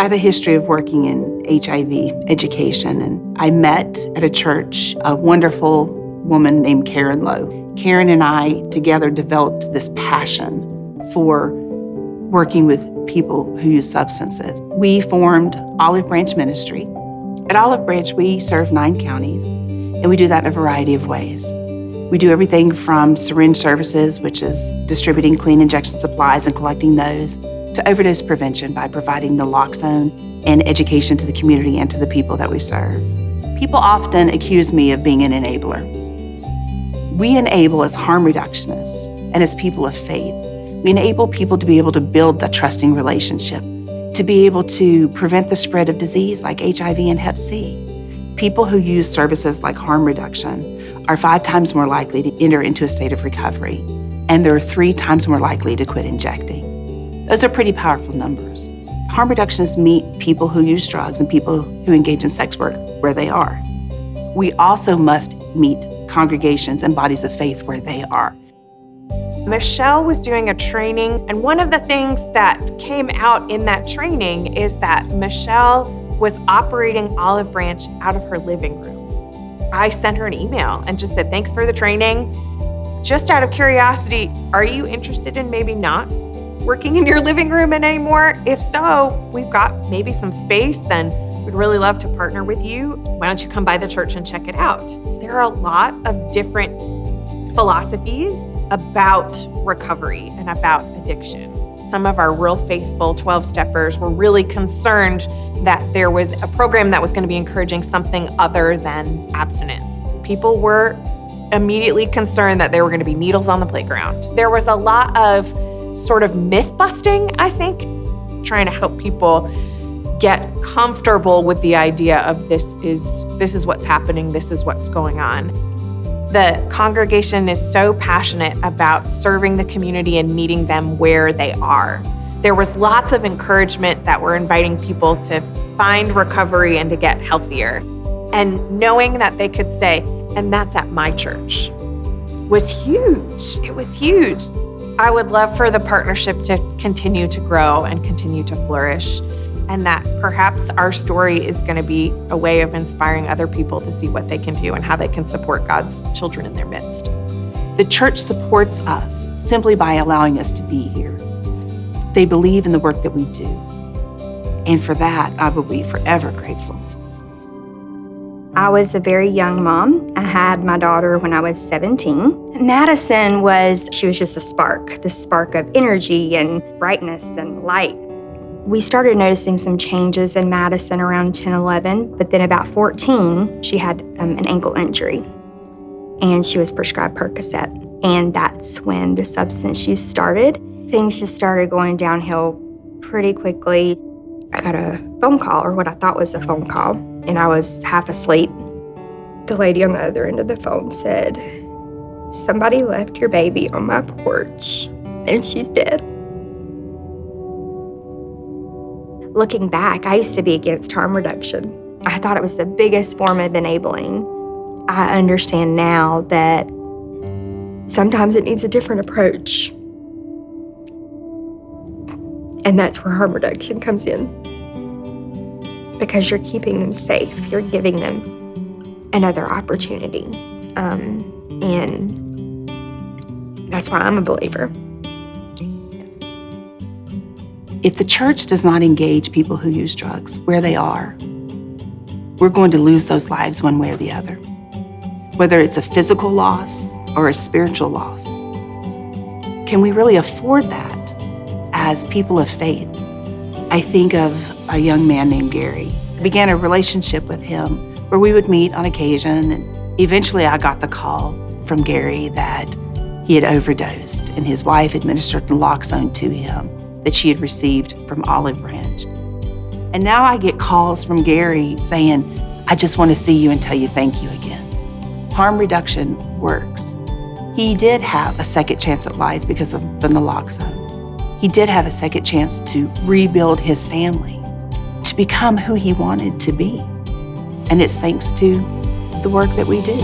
I have a history of working in HIV education, and I met at a church a wonderful woman named Karen Lowe. Karen and I together developed this passion for working with people who use substances. We formed Olive Branch Ministry. At Olive Branch, we serve 9 counties, and we do that in a variety of ways. We do everything from syringe services, which is distributing clean injection supplies and collecting those, to overdose prevention by providing naloxone and education to the community and to the people that we serve. People often accuse me of being an enabler. We enable as harm reductionists and as people of faith. We enable people to be able to build that trusting relationship, to be able to prevent the spread of disease like HIV and Hep C. People who use services like harm reduction are 5 times more likely to enter into a state of recovery, and they're 3 times more likely to quit injecting. Those are pretty powerful numbers. Harm reductionists meet people who use drugs and people who engage in sex work where they are. We also must meet congregations and bodies of faith where they are. Michelle was doing a training, and one of the things that came out in that training is that Michelle was operating Olive Branch out of her living room. I sent her an email and just said, thanks for the training. Just out of curiosity, are you interested in maybe not working in your living room anymore? If so, we've got maybe some space and we'd really love to partner with you. Why don't you come by the church and check it out? There are a lot of different philosophies about recovery and about addiction. Some of our real faithful 12-steppers were really concerned that there was a program that was going to be encouraging something other than abstinence. People were immediately concerned that there were going to be needles on the playground. There was a lot of sort of myth busting, I think, trying to help people get comfortable with the idea of this is what's happening, this is what's going on. The congregation is so passionate about serving the community and meeting them where they are. There was lots of encouragement that we're inviting people to find recovery and to get healthier. And knowing that they could say, and that's at my church, was huge. It was huge. I would love for the partnership to continue to grow and continue to flourish, and that perhaps our story is going to be a way of inspiring other people to see what they can do and how they can support God's children in their midst. The church supports us simply by allowing us to be here. They believe in the work that we do, and for that, I will be forever grateful. I was a very young mom. I had my daughter when I was 17. Madison she was just a spark, this spark of energy and brightness and light. We started noticing some changes in Madison around 10, 11, but then about 14, she had an ankle injury, and she was prescribed Percocet. And that's when the substance use started. Things just started going downhill pretty quickly. I got a phone call, or what I thought was a phone call, and I was half asleep. The lady on the other end of the phone said, "Somebody left your baby on my porch, and she's dead." Looking back, I used to be against harm reduction. I thought it was the biggest form of enabling. I understand now that sometimes it needs a different approach. And that's where harm reduction comes in. Because you're keeping them safe. You're giving them another opportunity. And that's why I'm a believer. If the church does not engage people who use drugs where they are, we're going to lose those lives one way or the other. Whether it's a physical loss or a spiritual loss. Can we really afford that as people of faith? I think of a young man named Gary. I began a relationship with him where we would meet on occasion, and eventually I got the call from Gary that he had overdosed and his wife administered naloxone to him that she had received from Olive Branch. And now I get calls from Gary saying, "I just want to see you and tell you thank you again." Harm reduction works. He did have a second chance at life because of the naloxone. He did have a second chance to rebuild his family, to become who he wanted to be. And it's thanks to the work that we do.